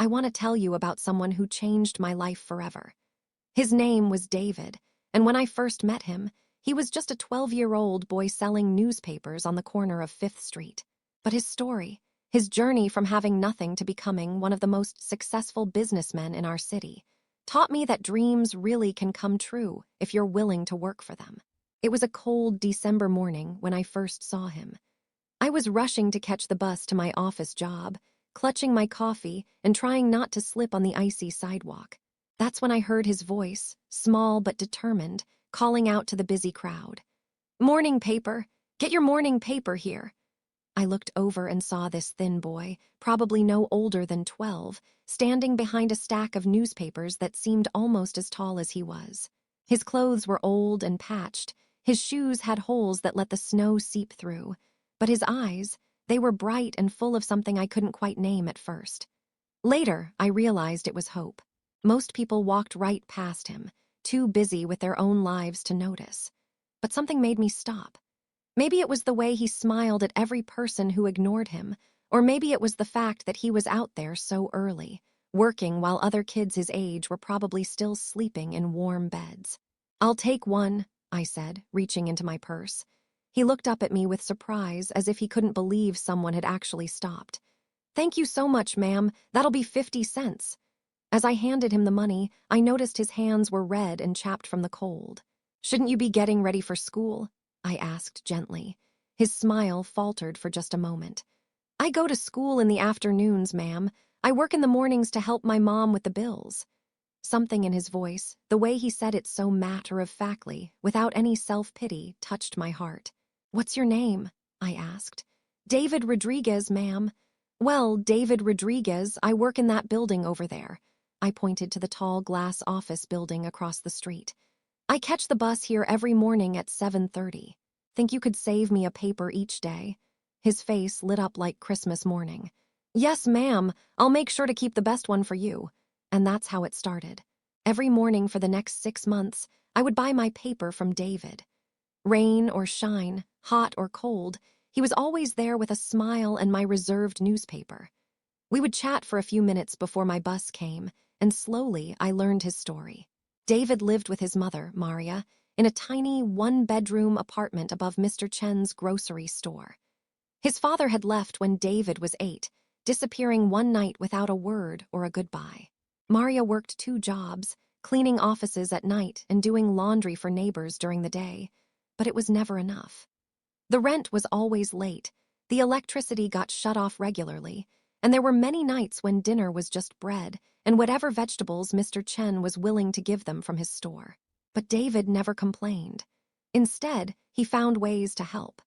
I want to tell you about someone who changed my life forever. His name was David, and when I first met him, he was just a 12-year-old boy selling newspapers on the corner of 5th Street. But his story, his journey from having nothing to becoming one of the most successful businessmen in our city, taught me that dreams really can come true if you're willing to work for them. It was a cold December morning when I first saw him. I was rushing to catch the bus to my office job, clutching my coffee and trying not to slip on the icy sidewalk. That's when I heard his voice, small but determined, calling out to the busy crowd. "Morning paper! Get your morning paper here!" I looked over and saw this thin boy, probably no older than 12, standing behind a stack of newspapers that seemed almost as tall as he was. His clothes were old and patched, his shoes had holes that let the snow seep through, but his eyes, they were bright and full of something I couldn't quite name at first. Later, I realized it was hope. Most people walked right past him, too busy with their own lives to notice. But something made me stop. Maybe it was the way he smiled at every person who ignored him, or maybe it was the fact that he was out there so early, working while other kids his age were probably still sleeping in warm beds. "I'll take one," I said, reaching into my purse. He looked up at me with surprise, as if he couldn't believe someone had actually stopped. "Thank you so much, ma'am. That'll be 50 cents. As I handed him the money, I noticed his hands were red and chapped from the cold. "Shouldn't you be getting ready for school?" I asked gently. His smile faltered for just a moment. "I go to school in the afternoons, ma'am. I work in the mornings to help my mom with the bills." Something in his voice, the way he said it so matter-of-factly, without any self-pity, touched my heart. "What's your name?" I asked. "David Rodriguez, ma'am." "Well, David Rodriguez, I work in that building over there." I pointed to the tall glass office building across the street. "I catch the bus here every morning at 7:30. Think you could save me a paper each day?" His face lit up like Christmas morning. "Yes, ma'am. I'll make sure to keep the best one for you." And that's how it started. Every morning for the next 6 months, I would buy my paper from David. Rain or shine, hot or cold, he was always there with a smile and my reserved newspaper. We would chat for a few minutes before my bus came, and slowly I learned his story. David lived with his mother, Maria, in a tiny one-bedroom apartment above Mr. Chen's grocery store. His father had left when David was 8, disappearing one night without a word or a goodbye. Maria worked 2 jobs, cleaning offices at night and doing laundry for neighbors during the day, but it was never enough. The rent was always late, the electricity got shut off regularly, and there were many nights when dinner was just bread and whatever vegetables Mr. Chen was willing to give them from his store. But David never complained. Instead, he found ways to help.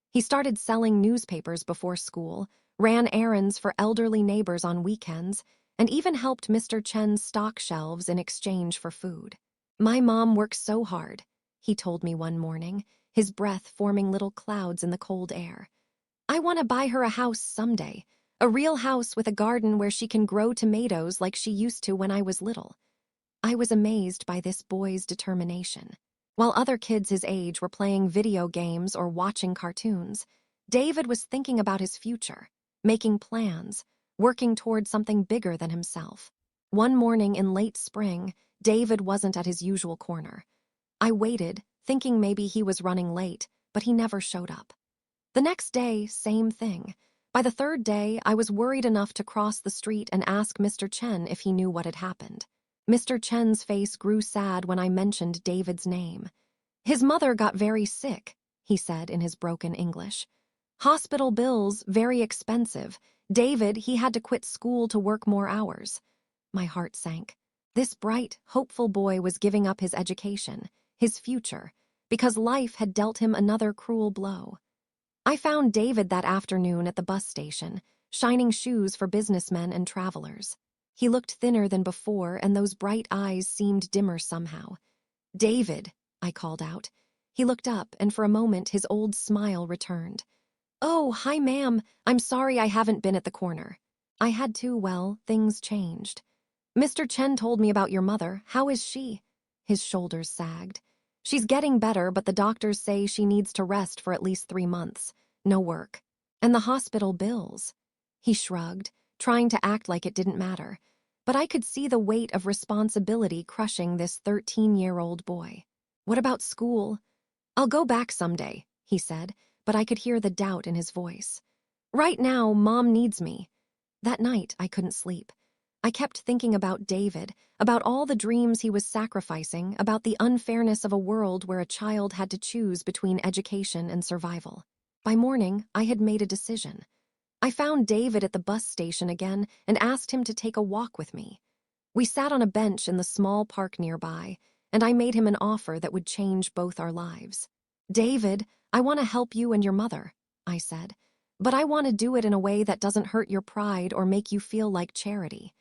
He started selling newspapers before school, ran errands for elderly neighbors on weekends, and even helped Mr. Chen's stock shelves in exchange for food. "My mom works so hard," he told me one morning, his breath forming little clouds in the cold air. "I want to buy her a house someday, a real house with a garden where she can grow tomatoes like she used to when I was little." I was amazed by this boy's determination. While other kids his age were playing video games or watching cartoons, David was thinking about his future, making plans, working toward something bigger than himself. One morning in late spring, David wasn't at his usual corner. I waited, thinking maybe he was running late, but he never showed up. The next day, same thing. By the 3rd day, I was worried enough to cross the street and ask Mr. Chen if he knew what had happened. Mr. Chen's face grew sad when I mentioned David's name. "His mother got very sick," he said in his broken English. "Hospital bills, very expensive. David, he had to quit school to work more hours." My heart sank. This bright, hopeful boy was giving up his education, his future, because life had dealt him another cruel blow. I found David that afternoon at the bus station, shining shoes for businessmen and travelers. He looked thinner than before, and those bright eyes seemed dimmer somehow. "David," I called out. He looked up, and for a moment his old smile returned. "Oh, hi, ma'am. I'm sorry I haven't been at the corner." I had to, well, things changed. "Mr. Chen told me about your mother. How is she?" His shoulders sagged. "She's getting better, but the doctors say she needs to rest for at least 3 months. No work. And the hospital bills." He shrugged, trying to act like it didn't matter. But I could see the weight of responsibility crushing this 13-year-old boy. What about school? I'll go back someday, he said, but I could hear the doubt in his voice. Right now, Mom needs me. That night, I couldn't sleep. I kept thinking about David, about all the dreams he was sacrificing, about the unfairness of a world where a child had to choose between education and survival. By morning, I had made a decision. I found David at the bus station again and asked him to take a walk with me. We sat on a bench in the small park nearby, and I made him an offer that would change both our lives. David, I want to help you and your mother, I said, but I want to do it in a way that doesn't hurt your pride or make you feel like charity.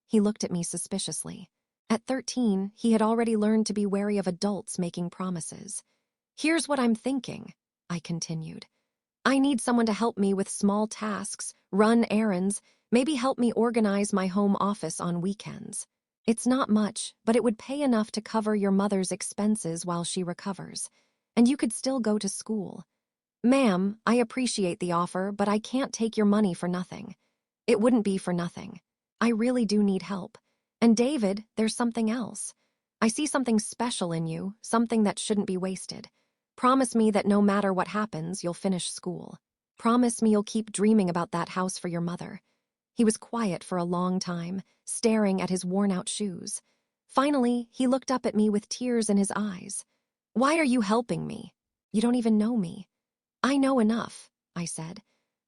He looked at me suspiciously. At 13, he had already learned to be wary of adults making promises. Here's what I'm thinking, I continued. I need someone to help me with small tasks, run errands, maybe help me organize my home office on weekends. It's not much, but it would pay enough to cover your mother's expenses while she recovers. And you could still go to school. Ma'am, I appreciate the offer, but I can't take your money for nothing. It wouldn't be for nothing. I really do need help. And David, there's something else. I see something special in you, something that shouldn't be wasted. Promise me that no matter what happens, you'll finish school. Promise me you'll keep dreaming about that house for your mother. He was quiet for a long time, staring at his worn-out shoes. Finally, he looked up at me with tears in his eyes. Why are you helping me? You don't even know me. I know enough, I said.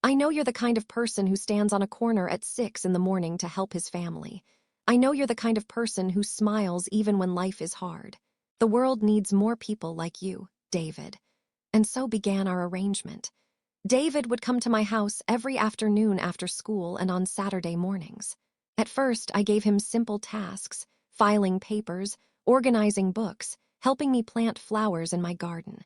I know you're the kind of person who stands on a corner at 6 in the morning to help his family. I know you're the kind of person who smiles even when life is hard. The world needs more people like you, David. And so began our arrangement. David would come to my house every afternoon after school and on Saturday mornings. At first, I gave him simple tasks, filing papers, organizing books, helping me plant flowers in my garden.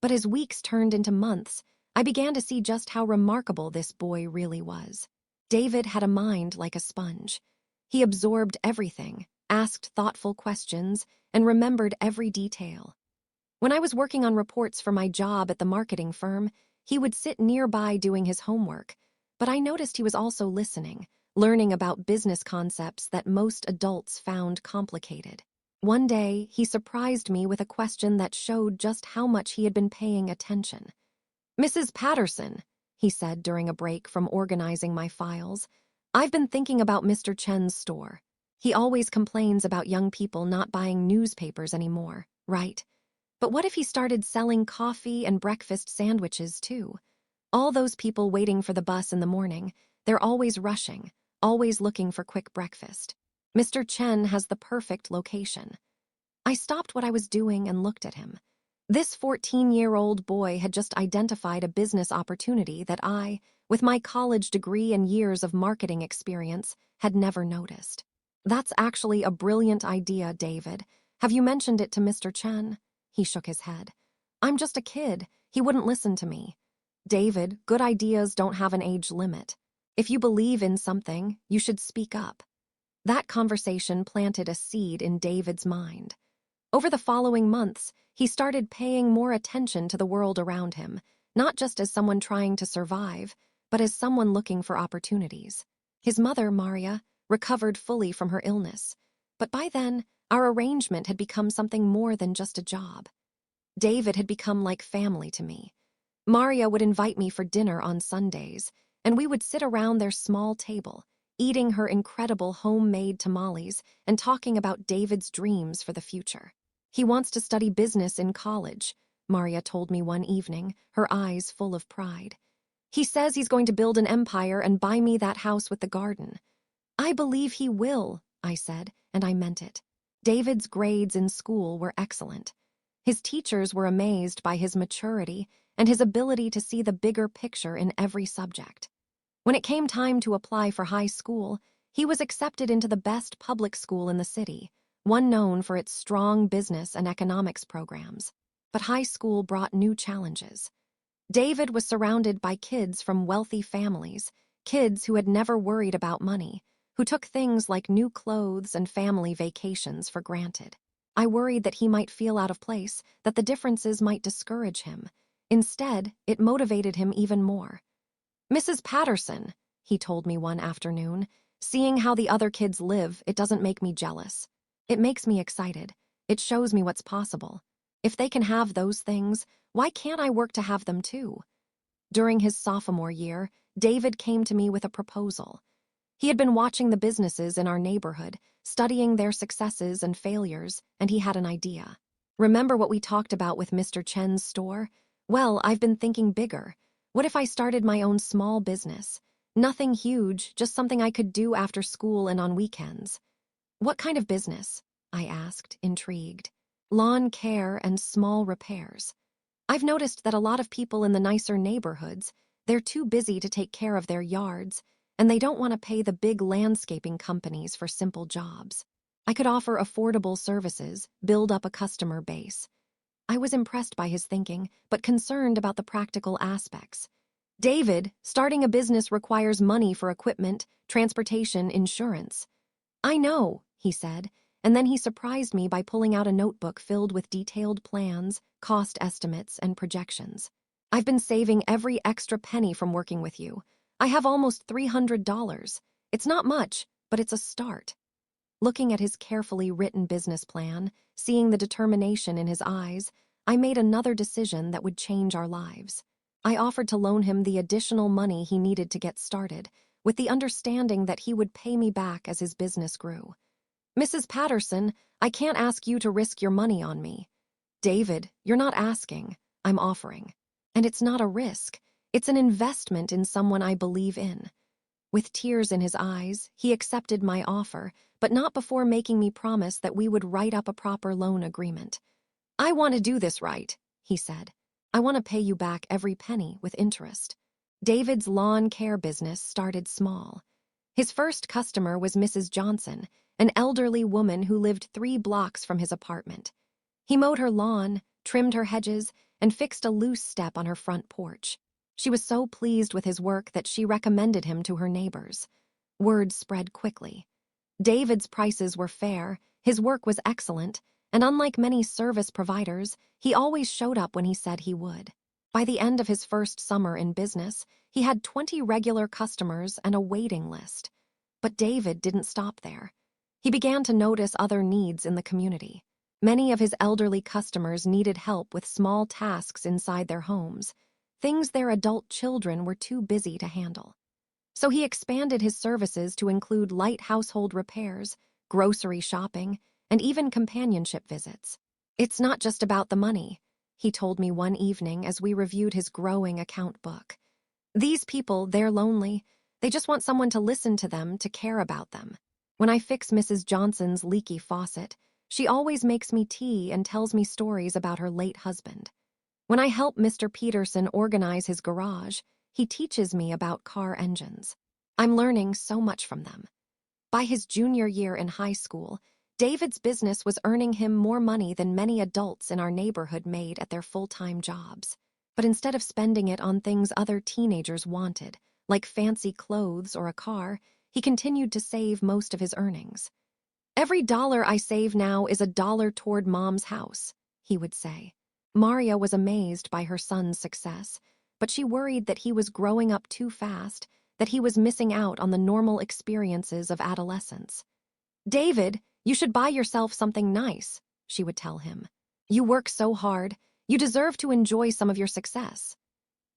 But as weeks turned into months, I began to see just how remarkable this boy really was. David had a mind like a sponge. He absorbed everything, asked thoughtful questions, and remembered every detail. When I was working on reports for my job at the marketing firm, he would sit nearby doing his homework, but I noticed he was also listening, learning about business concepts that most adults found complicated. One day, he surprised me with a question that showed just how much he had been paying attention. Mrs. Patterson, he said during a break from organizing my files, I've been thinking about Mr. Chen's store. He always complains about young people not buying newspapers anymore, right? But what if he started selling coffee and breakfast sandwiches too? All those people waiting for the bus in the morning, they're always rushing, always looking for quick breakfast. Mr. Chen has the perfect location. I stopped what I was doing and looked at him. This 14-year-old boy had just identified a business opportunity that I, with my college degree and years of marketing experience, had never noticed. That's actually a brilliant idea, David. Have you mentioned it to Mr. Chen? He shook his head. I'm just a kid. He wouldn't listen to me. David, good ideas don't have an age limit. If you believe in something, you should speak up. That conversation planted a seed in David's mind. Over the following months, he started paying more attention to the world around him, not just as someone trying to survive, but as someone looking for opportunities. His mother, Maria, recovered fully from her illness, but by then, our arrangement had become something more than just a job. David had become like family to me. Maria would invite me for dinner on Sundays, and we would sit around their small table, eating her incredible homemade tamales and talking about David's dreams for the future. He wants to study business in college, Maria told me one evening, her eyes full of pride. He says he's going to build an empire and buy me that house with the garden. I believe he will, I said, and I meant it. David's grades in school were excellent. His teachers were amazed by his maturity and his ability to see the bigger picture in every subject. When it came time to apply for high school, he was accepted into the best public school in the city, one known for its strong business and economics programs. But high school brought new challenges. David was surrounded by kids from wealthy families, kids who had never worried about money, who took things like new clothes and family vacations for granted. I worried that he might feel out of place, that the differences might discourage him. Instead, it motivated him even more. Mrs. Patterson, he told me one afternoon. Seeing how the other kids live, it doesn't make me jealous. It makes me excited. It shows me what's possible. If they can have those things, why can't I work to have them too? During his sophomore year, David came to me with a proposal. He had been watching the businesses in our neighborhood, studying their successes and failures, and he had an idea. Remember what we talked about with Mr. Chen's store? Well, I've been thinking bigger. What if I started my own small business? Nothing huge, just something I could do after school and on weekends. What kind of business? I asked, intrigued. Lawn care and small repairs. I've noticed that a lot of people in the nicer neighborhoods, they're too busy to take care of their yards, and they don't want to pay the big landscaping companies for simple jobs. I could offer affordable services, build up a customer base. I was impressed by his thinking, but concerned about the practical aspects. David, starting a business requires money for equipment, transportation, insurance. I know, he said, and then he surprised me by pulling out a notebook filled with detailed plans, cost estimates, and projections. I've been saving every extra penny from working with you. I have almost $300. It's not much, but it's a start. Looking at his carefully written business plan, seeing the determination in his eyes, I made another decision that would change our lives. I offered to loan him the additional money he needed to get started, with the understanding that he would pay me back as his business grew. Mrs. Patterson, I can't ask you to risk your money on me. David, you're not asking, I'm offering. And it's not a risk, it's an investment in someone I believe in. With tears in his eyes, he accepted my offer, but not before making me promise that we would write up a proper loan agreement. I want to do this right, he said. I want to pay you back every penny with interest. David's lawn care business started small. His first customer was Mrs. Johnson, an elderly woman who lived 3 blocks from his apartment. He mowed her lawn, trimmed her hedges, and fixed a loose step on her front porch. She was so pleased with his work that she recommended him to her neighbors. Word spread quickly. David's prices were fair, his work was excellent, and unlike many service providers, he always showed up when he said he would. By the end of his first summer in business, he had 20 regular customers and a waiting list. But David didn't stop there. He began to notice other needs in the community. Many of his elderly customers needed help with small tasks inside their homes, things their adult children were too busy to handle. So he expanded his services to include light household repairs, grocery shopping, and even companionship visits. It's not just about the money, he told me one evening as we reviewed his growing account book. These people, they're lonely. They just want someone to listen to them, to care about them. When I fix Mrs. Johnson's leaky faucet, she always makes me tea and tells me stories about her late husband. When I help Mr. Peterson organize his garage, he teaches me about car engines. I'm learning so much from them. By his junior year in high school, David's business was earning him more money than many adults in our neighborhood made at their full-time jobs. But instead of spending it on things other teenagers wanted, like fancy clothes or a car, he continued to save most of his earnings. Every dollar I save now is a dollar toward Mom's house, he would say. Maria was amazed by her son's success, but she worried that he was growing up too fast, that he was missing out on the normal experiences of adolescence. David, you should buy yourself something nice, she would tell him. You work so hard, you deserve to enjoy some of your success.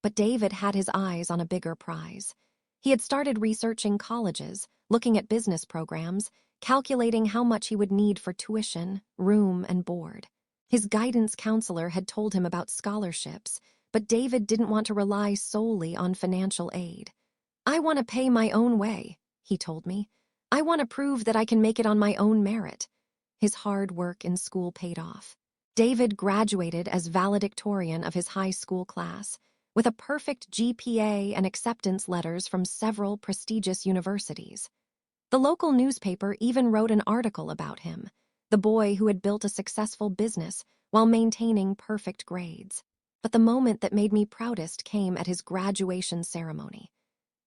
But David had his eyes on a bigger prize. He had started researching colleges, looking at business programs, calculating how much he would need for tuition, room, and board. His guidance counselor had told him about scholarships, but David didn't want to rely solely on financial aid. I want to pay my own way, he told me. I want to prove that I can make it on my own merit. His hard work in school paid off. David graduated as valedictorian of his high school class, with a perfect GPA and acceptance letters from several prestigious universities. The local newspaper even wrote an article about him, the boy who had built a successful business while maintaining perfect grades. But the moment that made me proudest came at his graduation ceremony.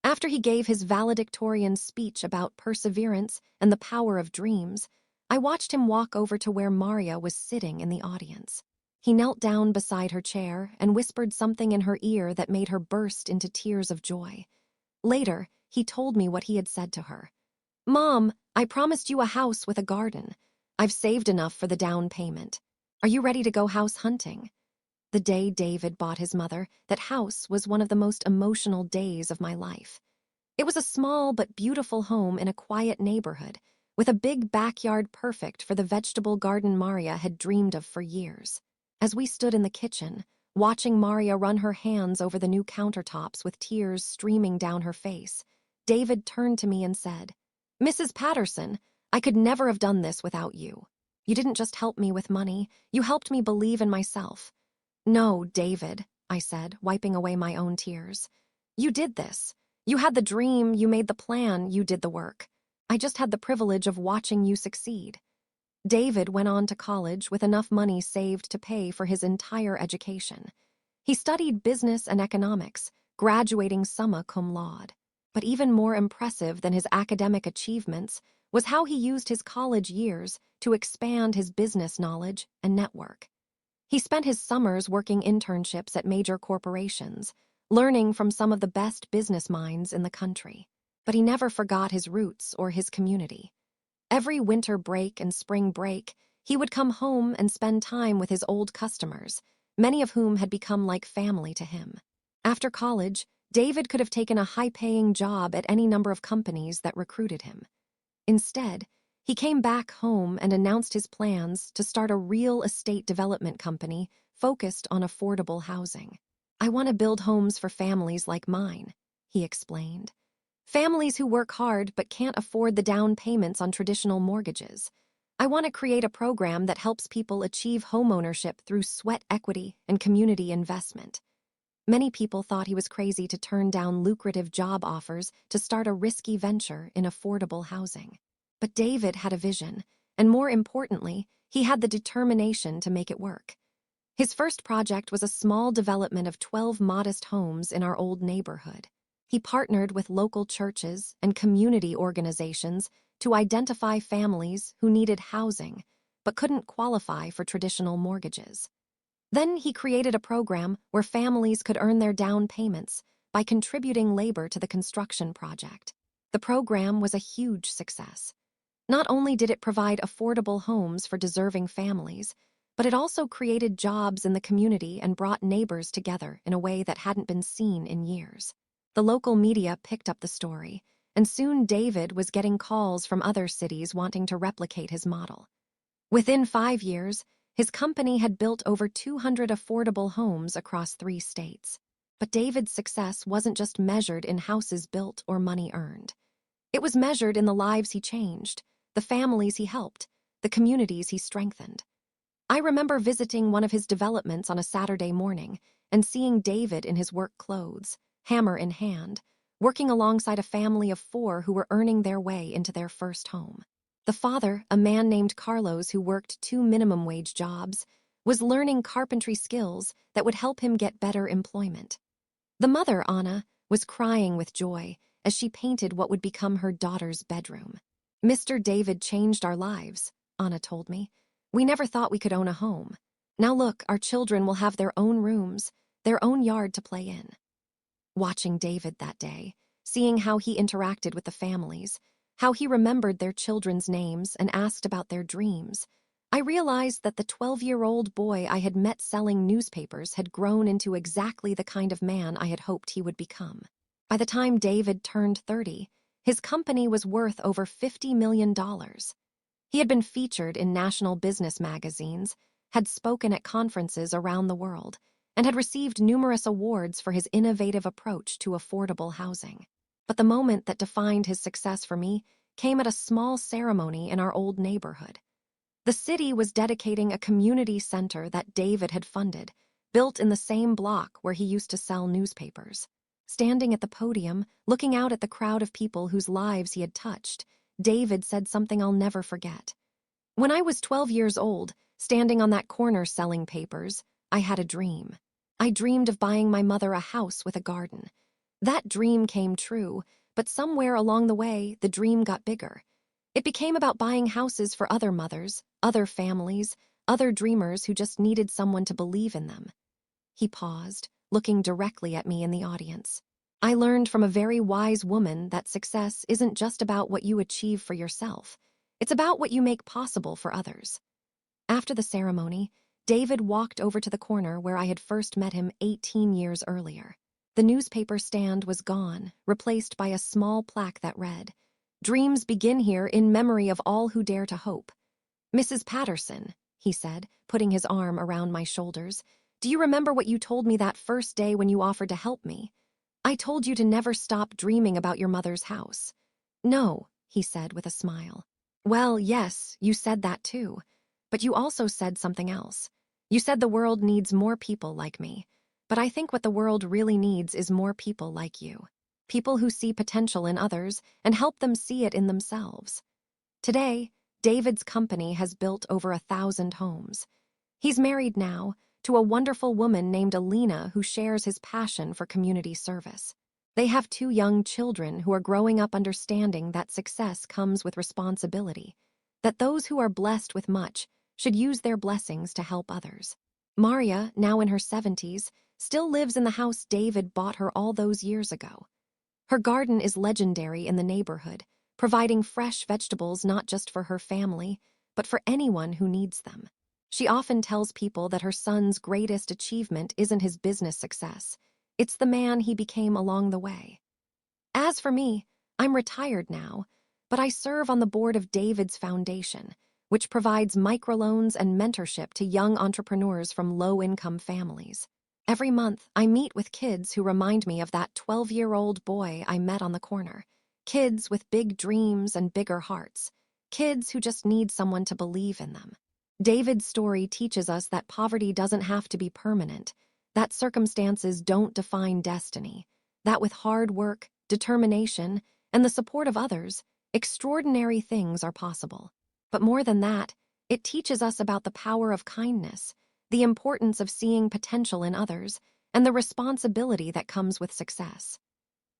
After he gave his valedictorian speech about perseverance and the power of dreams, I watched him walk over to where Maria was sitting in the audience. He knelt down beside her chair and whispered something in her ear that made her burst into tears of joy. Later, he told me what he had said to her. "Mom, I promised you a house with a garden. I've saved enough for the down payment. Are you ready to go house hunting?" The day David bought his mother that house was one of the most emotional days of my life. It was a small but beautiful home in a quiet neighborhood, with a big backyard perfect for the vegetable garden Maria had dreamed of for years. As we stood in the kitchen, watching Maria run her hands over the new countertops with tears streaming down her face, David turned to me and said, "Mrs. Patterson, I could never have done this without you. You didn't just help me with money, you helped me believe in myself." "No, David," I said, wiping away my own tears. "You did this. You had the dream, you made the plan, you did the work. I just had the privilege of watching you succeed." David went on to college with enough money saved to pay for his entire education. He studied business and economics, graduating summa cum laude. But even more impressive than his academic achievements was how he used his college years to expand his business knowledge and network. He spent his summers working internships at major corporations, learning from some of the best business minds in the country. But he never forgot his roots or his community. Every winter break and spring break, he would come home and spend time with his old customers, many of whom had become like family to him. After college, David could have taken a high-paying job at any number of companies that recruited him. Instead, he came back home and announced his plans to start a real estate development company focused on affordable housing. "I want to build homes for families like mine," he explained. "Families who work hard but can't afford the down payments on traditional mortgages. I want to create a program that helps people achieve homeownership through sweat equity and community investment." Many people thought he was crazy to turn down lucrative job offers to start a risky venture in affordable housing. But David had a vision, and more importantly, he had the determination to make it work. His first project was a small development of 12 modest homes in our old neighborhood. He partnered with local churches and community organizations to identify families who needed housing but couldn't qualify for traditional mortgages. Then he created a program where families could earn their down payments by contributing labor to the construction project. The program was a huge success. Not only did it provide affordable homes for deserving families, but it also created jobs in the community and brought neighbors together in a way that hadn't been seen in years. The local media picked up the story, and soon David was getting calls from other cities wanting to replicate his model. Within 5 years, his company had built over 200 affordable homes across 3 states. But David's success wasn't just measured in houses built or money earned. It was measured in the lives he changed, the families he helped, the communities he strengthened. I remember visiting one of his developments on a Saturday morning and seeing David in his work clothes, hammer in hand, working alongside a family of 4 who were earning their way into their first home. The father, a man named Carlos who worked 2 minimum wage jobs, was learning carpentry skills that would help him get better employment. The mother, Anna, was crying with joy as she painted what would become her daughter's bedroom. "Mr. David changed our lives," Anna told me. "We never thought we could own a home. Now look, our children will have their own rooms, their own yard to play in." Watching David that day, seeing how he interacted with the families, how he remembered their children's names and asked about their dreams, I realized that the 12-year-old boy I had met selling newspapers had grown into exactly the kind of man I had hoped he would become. By the time David turned 30, his company was worth over $50 million. He had been featured in national business magazines, had spoken at conferences around the world, and had received numerous awards for his innovative approach to affordable housing. But the moment that defined his success for me came at a small ceremony in our old neighborhood. The city was dedicating a community center that David had funded, built in the same block where he used to sell newspapers. Standing at the podium, looking out at the crowd of people whose lives he had touched, David said something I'll never forget. "When I was 12 years old, standing on that corner selling papers, I had a dream. I dreamed of buying my mother a house with a garden. That dream came true, but somewhere along the way, the dream got bigger. It became about buying houses for other mothers, other families, other dreamers who just needed someone to believe in them." He paused, looking directly at me in the audience. I learned from a very wise woman that success isn't just about what you achieve for yourself. It's about what you make possible for others. After the ceremony, David walked over to the corner where I had first met him 18 years earlier. The newspaper stand was gone, replaced by a small plaque that read, "Dreams begin here in memory of all who dare to hope." "Mrs. Patterson," he said, putting his arm around my shoulders, "do you remember what you told me that first day when you offered to help me? I told you to never stop dreaming about your mother's house." "No," he said with a smile. "Well, yes, you said that too. But you also said something else. You said the world needs more people like me. But I think what the world really needs is more people like you. People who see potential in others and help them see it in themselves." Today, David's company has built over 1,000 homes. He's married now to a wonderful woman named Alina who shares his passion for community service. They have 2 young children who are growing up understanding that success comes with responsibility, that those who are blessed with much should use their blessings to help others. Maria, now in her 70s, still lives in the house David bought her all those years ago. Her garden is legendary in the neighborhood, providing fresh vegetables not just for her family, but for anyone who needs them. She often tells people that her son's greatest achievement isn't his business success, it's the man he became along the way. As for me, I'm retired now, but I serve on the board of David's Foundation, which provides microloans and mentorship to young entrepreneurs from low-income families. Every month, I meet with kids who remind me of that 12-year-old boy I met on the corner. Kids with big dreams and bigger hearts. Kids who just need someone to believe in them. David's story teaches us that poverty doesn't have to be permanent, that circumstances don't define destiny, that with hard work, determination, and the support of others, extraordinary things are possible. But more than that, it teaches us about the power of kindness, the importance of seeing potential in others, and the responsibility that comes with success.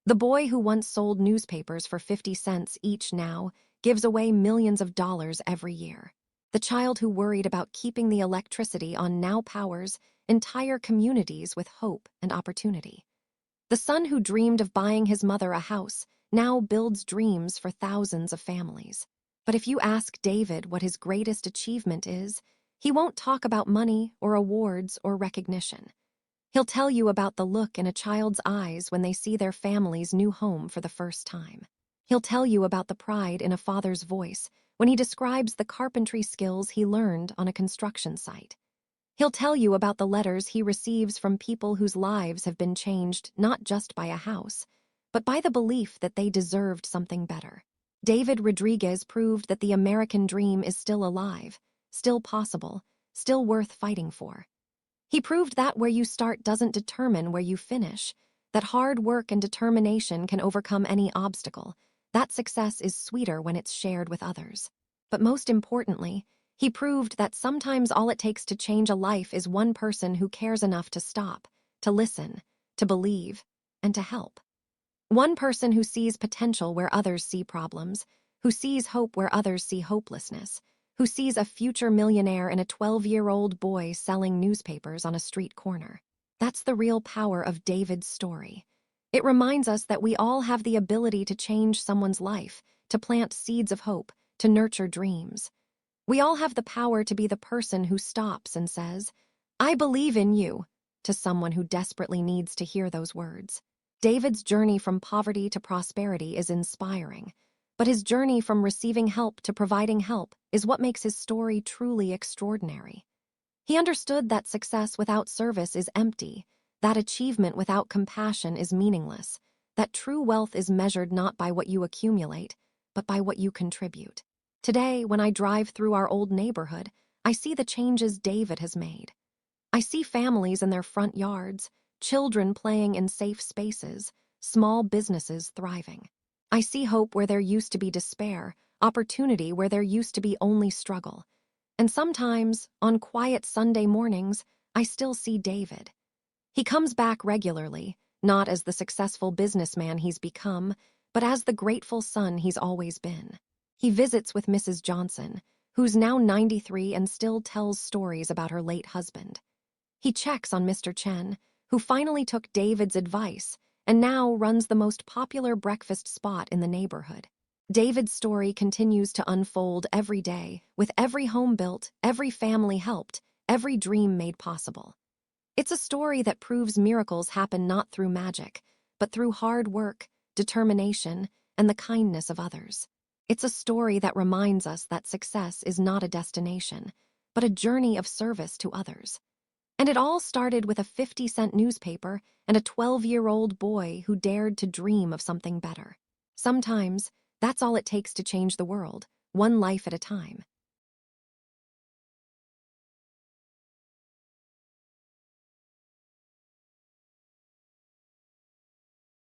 The boy who once sold newspapers for 50 cents each now gives away millions of dollars every year. The child who worried about keeping the electricity on now powers entire communities with hope and opportunity. The son who dreamed of buying his mother a house now builds dreams for thousands of families. But if you ask David what his greatest achievement is, he won't talk about money or awards or recognition. He'll tell you about the look in a child's eyes when they see their family's new home for the first time. He'll tell you about the pride in a father's voice when he describes the carpentry skills he learned on a construction site. He'll tell you about the letters he receives from people whose lives have been changed not just by a house, but by the belief that they deserved something better. David Rodriguez proved that the American dream is still alive, still possible, still worth fighting for. He proved that where you start doesn't determine where you finish, that hard work and determination can overcome any obstacle, that success is sweeter when it's shared with others. But most importantly, he proved that sometimes all it takes to change a life is one person who cares enough to stop, to listen, to believe, and to help. One person who sees potential where others see problems, who sees hope where others see hopelessness, who sees a future millionaire in a 12-year-old boy selling newspapers on a street corner. That's the real power of David's story. It reminds us that we all have the ability to change someone's life, to plant seeds of hope, to nurture dreams. We all have the power to be the person who stops and says, "I believe in you," to someone who desperately needs to hear those words. David's journey from poverty to prosperity is inspiring, but his journey from receiving help to providing help is what makes his story truly extraordinary. He understood that success without service is empty, that achievement without compassion is meaningless, that true wealth is measured not by what you accumulate, but by what you contribute. Today, when I drive through our old neighborhood, I see the changes David has made. I see families in their front yards, children playing in safe spaces, small businesses thriving. I see hope where there used to be despair, opportunity where there used to be only struggle. And sometimes, on quiet Sunday mornings, I still see David. He comes back regularly, not as the successful businessman he's become, but as the grateful son he's always been. He visits with Mrs. Johnson, who's now 93 and still tells stories about her late husband. He checks on Mr. Chen, who finally took David's advice and now runs the most popular breakfast spot in the neighborhood. David's story continues to unfold every day, with every home built, every family helped, every dream made possible. It's a story that proves miracles happen not through magic, but through hard work, determination, and the kindness of others. It's a story that reminds us that success is not a destination, but a journey of service to others. And it all started with a 50-cent newspaper and a 12-year-old boy who dared to dream of something better. Sometimes, that's all it takes to change the world, one life at a time.